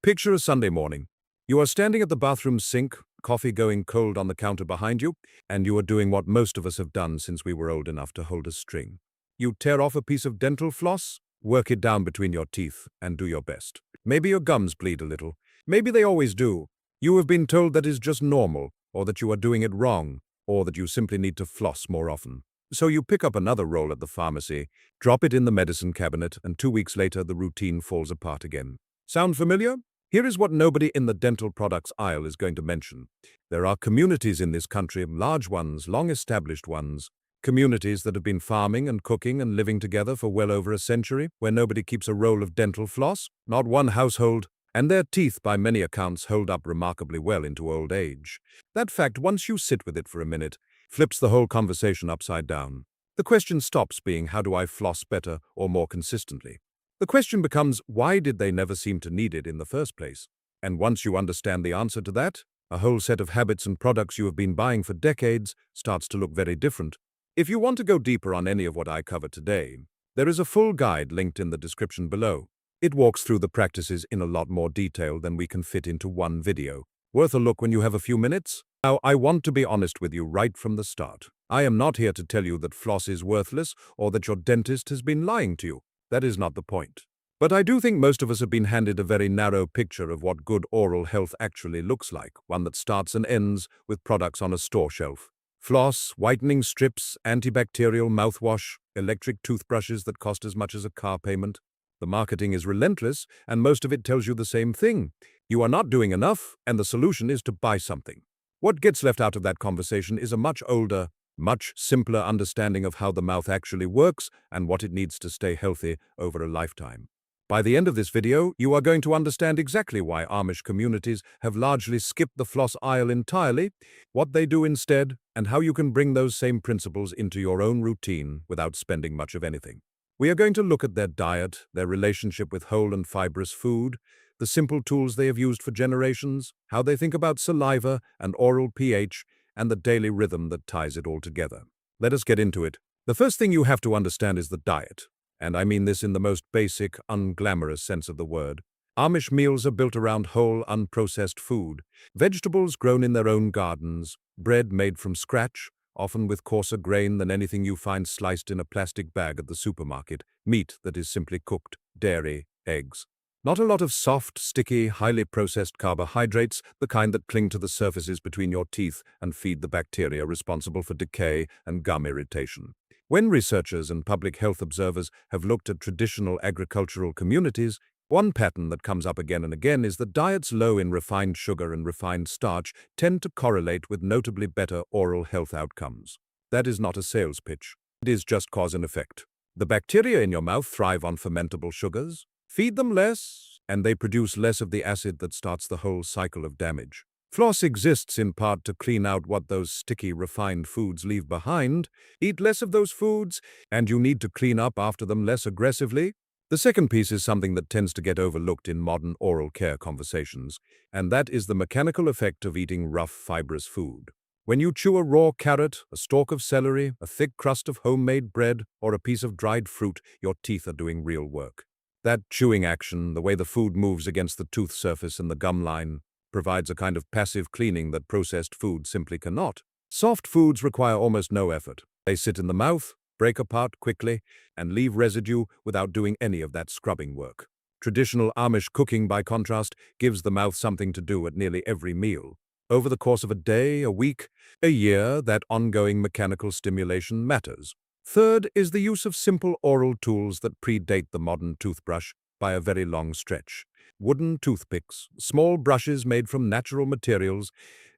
Picture a Sunday morning. You are standing at the bathroom sink, coffee going cold on the counter behind you, and you are doing what most of us have done since we were old enough to hold a string. You tear off a piece of dental floss, work it down between your teeth, and do your best. Maybe your gums bleed a little. Maybe they always do. You have been told that is just normal, or that you are doing it wrong, or that you simply need to floss more often. So you pick up another roll at the pharmacy, drop it in the medicine cabinet, and 2 weeks later the routine falls apart again. Sound familiar? Here is what nobody in the dental products aisle is going to mention. There are communities in this country, large ones, long-established ones, communities that have been farming and cooking and living together for well over a century, where nobody keeps a roll of dental floss, not one household, and their teeth, by many accounts, hold up remarkably well into old age. That fact, once you sit with it for a minute, flips the whole conversation upside down. The question stops being, how do I floss better or more consistently? The question becomes, why did they never seem to need it in the first place? And once you understand the answer to that, a whole set of habits and products you have been buying for decades starts to look very different. If you want to go deeper on any of what I cover today, there is a full guide linked in the description below. It walks through the practices in a lot more detail than we can fit into one video. Worth a look when you have a few minutes? Now, I want to be honest with you right from the start. I am not here to tell you that floss is worthless or that your dentist has been lying to you. That is not the point. But I do think most of us have been handed a very narrow picture of what good oral health actually looks like, one that starts and ends with products on a store shelf. Floss, whitening strips, antibacterial mouthwash, electric toothbrushes that cost as much as a car payment. The marketing is relentless, and most of it tells you the same thing. You are not doing enough, and the solution is to buy something. What gets left out of that conversation is a much older, much simpler understanding of how the mouth actually works and what it needs to stay healthy over a lifetime. By the end of this video, you are going to understand exactly why Amish communities have largely skipped the floss aisle entirely, what they do instead, and how you can bring those same principles into your own routine without spending much of anything. We are going to look at their diet, their relationship with whole and fibrous food, the simple tools they have used for generations, how they think about saliva and oral pH, and the daily rhythm that ties it all together. Let us get into it. The first thing you have to understand is the diet, and I mean this in the most basic, unglamorous sense of the word. Amish meals are built around whole, unprocessed food, vegetables grown in their own gardens, bread made from scratch, often with coarser grain than anything you find sliced in a plastic bag at the supermarket, meat that is simply cooked, dairy, eggs. Not a lot of soft, sticky, highly processed carbohydrates, the kind that cling to the surfaces between your teeth and feed the bacteria responsible for decay and gum irritation. When researchers and public health observers have looked at traditional agricultural communities, one pattern that comes up again and again is that diets low in refined sugar and refined starch tend to correlate with notably better oral health outcomes. That is not a sales pitch. It is just cause and effect. The bacteria in your mouth thrive on fermentable sugars. Feed them less, and they produce less of the acid that starts the whole cycle of damage. Floss exists in part to clean out what those sticky, refined foods leave behind. Eat less of those foods, and you need to clean up after them less aggressively. The second piece is something that tends to get overlooked in modern oral care conversations, and that is the mechanical effect of eating rough, fibrous food. When you chew a raw carrot, a stalk of celery, a thick crust of homemade bread, or a piece of dried fruit, your teeth are doing real work. That chewing action, the way the food moves against the tooth surface and the gum line, provides a kind of passive cleaning that processed food simply cannot. Soft foods require almost no effort. They sit in the mouth, break apart quickly, and leave residue without doing any of that scrubbing work. Traditional Amish cooking, by contrast, gives the mouth something to do at nearly every meal. Over the course of a day, a week, a year, that ongoing mechanical stimulation matters. Third is the use of simple oral tools that predate the modern toothbrush by a very long stretch. Wooden toothpicks, small brushes made from natural materials,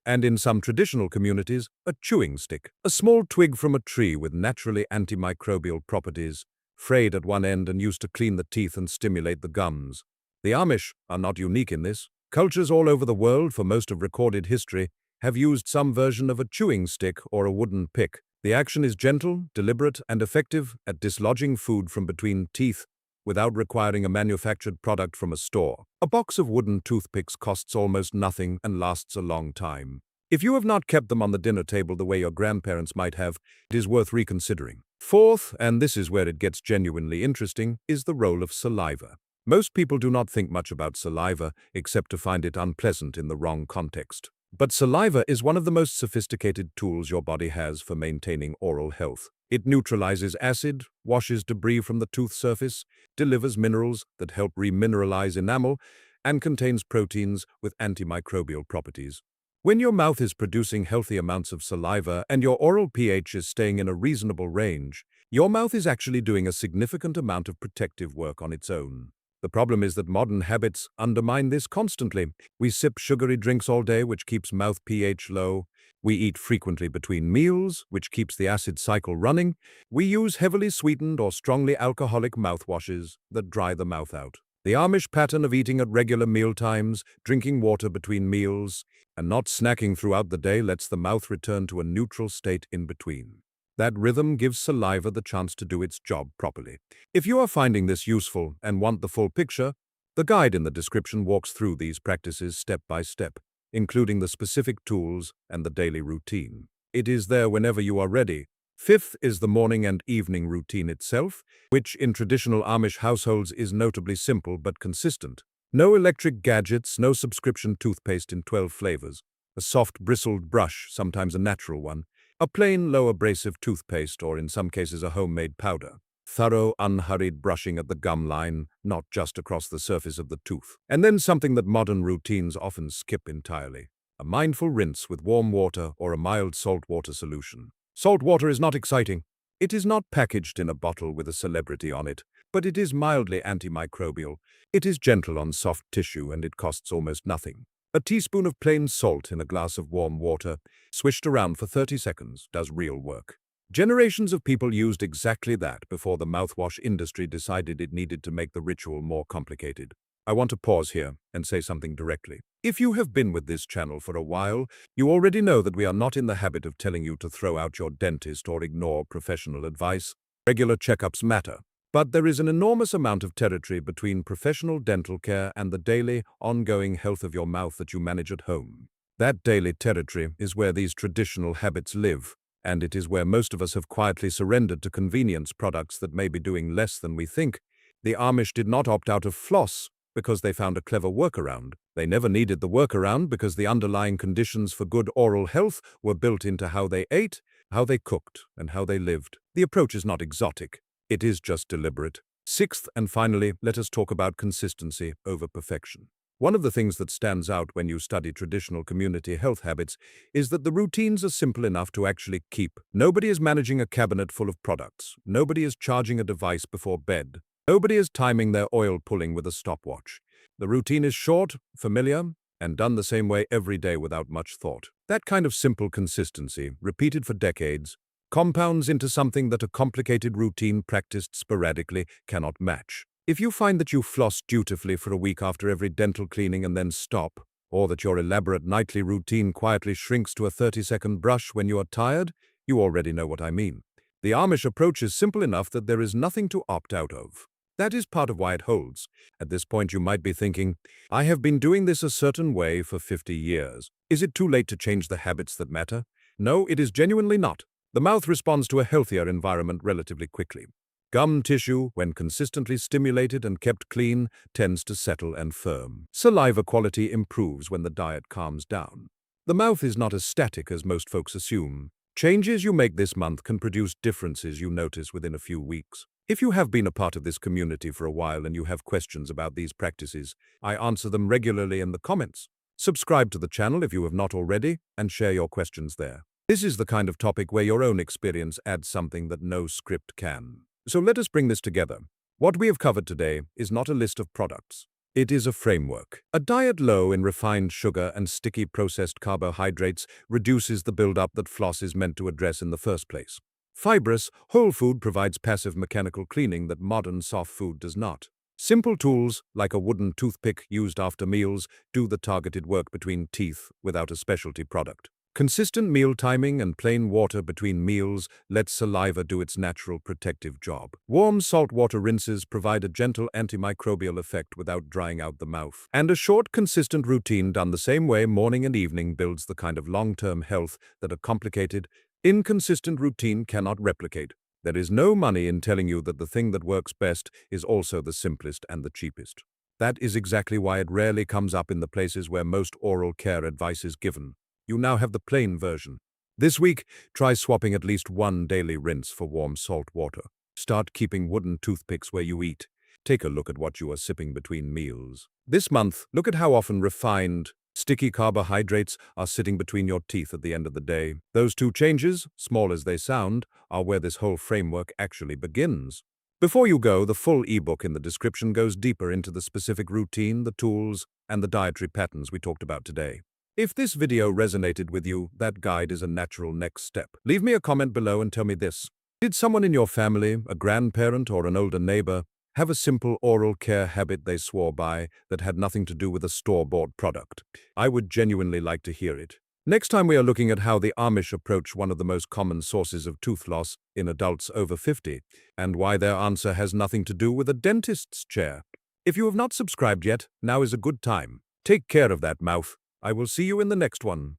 and in some traditional communities, a chewing stick, a small twig from a tree with naturally antimicrobial properties, frayed at one end and used to clean the teeth and stimulate the gums. The Amish are not unique in this. Cultures all over the world, for most of recorded history, have used some version of a chewing stick or a wooden pick. The action is gentle, deliberate, and effective at dislodging food from between teeth without requiring a manufactured product from a store. A box of wooden toothpicks costs almost nothing and lasts a long time. If you have not kept them on the dinner table the way your grandparents might have, it is worth reconsidering. Fourth, and this is where it gets genuinely interesting, is the role of saliva. Most people do not think much about saliva except to find it unpleasant in the wrong context. But saliva is one of the most sophisticated tools your body has for maintaining oral health. It neutralizes acid, washes debris from the tooth surface, delivers minerals that help remineralize enamel, and contains proteins with antimicrobial properties. When your mouth is producing healthy amounts of saliva and your oral pH is staying in a reasonable range, your mouth is actually doing a significant amount of protective work on its own. The problem is that modern habits undermine this constantly. We sip sugary drinks all day, which keeps mouth pH low. We eat frequently between meals, which keeps the acid cycle running. We use heavily sweetened or strongly alcoholic mouthwashes that dry the mouth out. The Amish pattern of eating at regular meal times, drinking water between meals, and not snacking throughout the day lets the mouth return to a neutral state in between. That rhythm gives saliva the chance to do its job properly. If you are finding this useful and want the full picture, the guide in the description walks through these practices step by step, including the specific tools and the daily routine. It is there whenever you are ready. Fifth is the morning and evening routine itself, which in traditional Amish households is notably simple but consistent. No electric gadgets, no subscription toothpaste in 12 flavors, a soft bristled brush, sometimes a natural one, a plain, low abrasive toothpaste or in some cases a homemade powder. Thorough, unhurried brushing at the gum line, not just across the surface of the tooth. And then something that modern routines often skip entirely. A mindful rinse with warm water or a mild salt water solution. Salt water is not exciting. It is not packaged in a bottle with a celebrity on it, but it is mildly antimicrobial. It is gentle on soft tissue and it costs almost nothing. A teaspoon of plain salt in a glass of warm water, swished around for 30 seconds, does real work. Generations of people used exactly that before the mouthwash industry decided it needed to make the ritual more complicated. I want to pause here and say something directly. If you have been with this channel for a while, you already know that we are not in the habit of telling you to throw out your dentist or ignore professional advice. Regular checkups matter. But there is an enormous amount of territory between professional dental care and the daily, ongoing health of your mouth that you manage at home. That daily territory is where these traditional habits live, and it is where most of us have quietly surrendered to convenience products that may be doing less than we think. The Amish did not opt out of floss because they found a clever workaround. They never needed the workaround because the underlying conditions for good oral health were built into how they ate, how they cooked, and how they lived. The approach is not exotic. It is just deliberate. Sixth, and finally, let us talk about consistency over perfection. One of the things that stands out when you study traditional community health habits is that the routines are simple enough to actually keep. Nobody is managing a cabinet full of products. Nobody is charging a device before bed. Nobody is timing their oil pulling with a stopwatch. The routine is short, familiar, and done the same way every day without much thought. That kind of simple consistency, repeated for decades, compounds into something that a complicated routine practiced sporadically cannot match. If you find that you floss dutifully for a week after every dental cleaning and then stop, or that your elaborate nightly routine quietly shrinks to a 30-second brush when you are tired, you already know what I mean. The Amish approach is simple enough that there is nothing to opt out of. That is part of why it holds. At this point you might be thinking, I have been doing this a certain way for 50 years. Is it too late to change the habits that matter? No, it is genuinely not. The mouth responds to a healthier environment relatively quickly. Gum tissue, when consistently stimulated and kept clean, tends to settle and firm. Saliva quality improves when the diet calms down. The mouth is not as static as most folks assume. Changes you make this month can produce differences you notice within a few weeks. If you have been a part of this community for a while and you have questions about these practices, I answer them regularly in the comments. Subscribe to the channel if you have not already, and share your questions there. This is the kind of topic where your own experience adds something that no script can. So let us bring this together. What we have covered today is not a list of products. It is a framework. A diet low in refined sugar and sticky processed carbohydrates reduces the buildup that floss is meant to address in the first place. Fibrous, whole food provides passive mechanical cleaning that modern soft food does not. Simple tools, like a wooden toothpick used after meals, do the targeted work between teeth without a specialty product. Consistent meal timing and plain water between meals lets saliva do its natural protective job. Warm saltwater rinses provide a gentle antimicrobial effect without drying out the mouth. And a short, consistent routine done the same way morning and evening builds the kind of long-term health that a complicated, inconsistent routine cannot replicate. There is no money in telling you that the thing that works best is also the simplest and the cheapest. That is exactly why it rarely comes up in the places where most oral care advice is given. You now have the plain version. This week, try swapping at least one daily rinse for warm salt water. Start keeping wooden toothpicks where you eat. Take a look at what you are sipping between meals. This month, look at how often refined, sticky carbohydrates are sitting between your teeth at the end of the day. Those two changes, small as they sound, are where this whole framework actually begins. Before you go, the full ebook in the description goes deeper into the specific routine, the tools, and the dietary patterns we talked about today. If this video resonated with you, that guide is a natural next step. Leave me a comment below and tell me this. Did someone in your family, a grandparent or an older neighbor, have a simple oral care habit they swore by that had nothing to do with a store-bought product? I would genuinely like to hear it. Next time we are looking at how the Amish approach one of the most common sources of tooth loss in adults over 50, and why their answer has nothing to do with a dentist's chair. If you have not subscribed yet, now is a good time. Take care of that mouth. I will see you in the next one.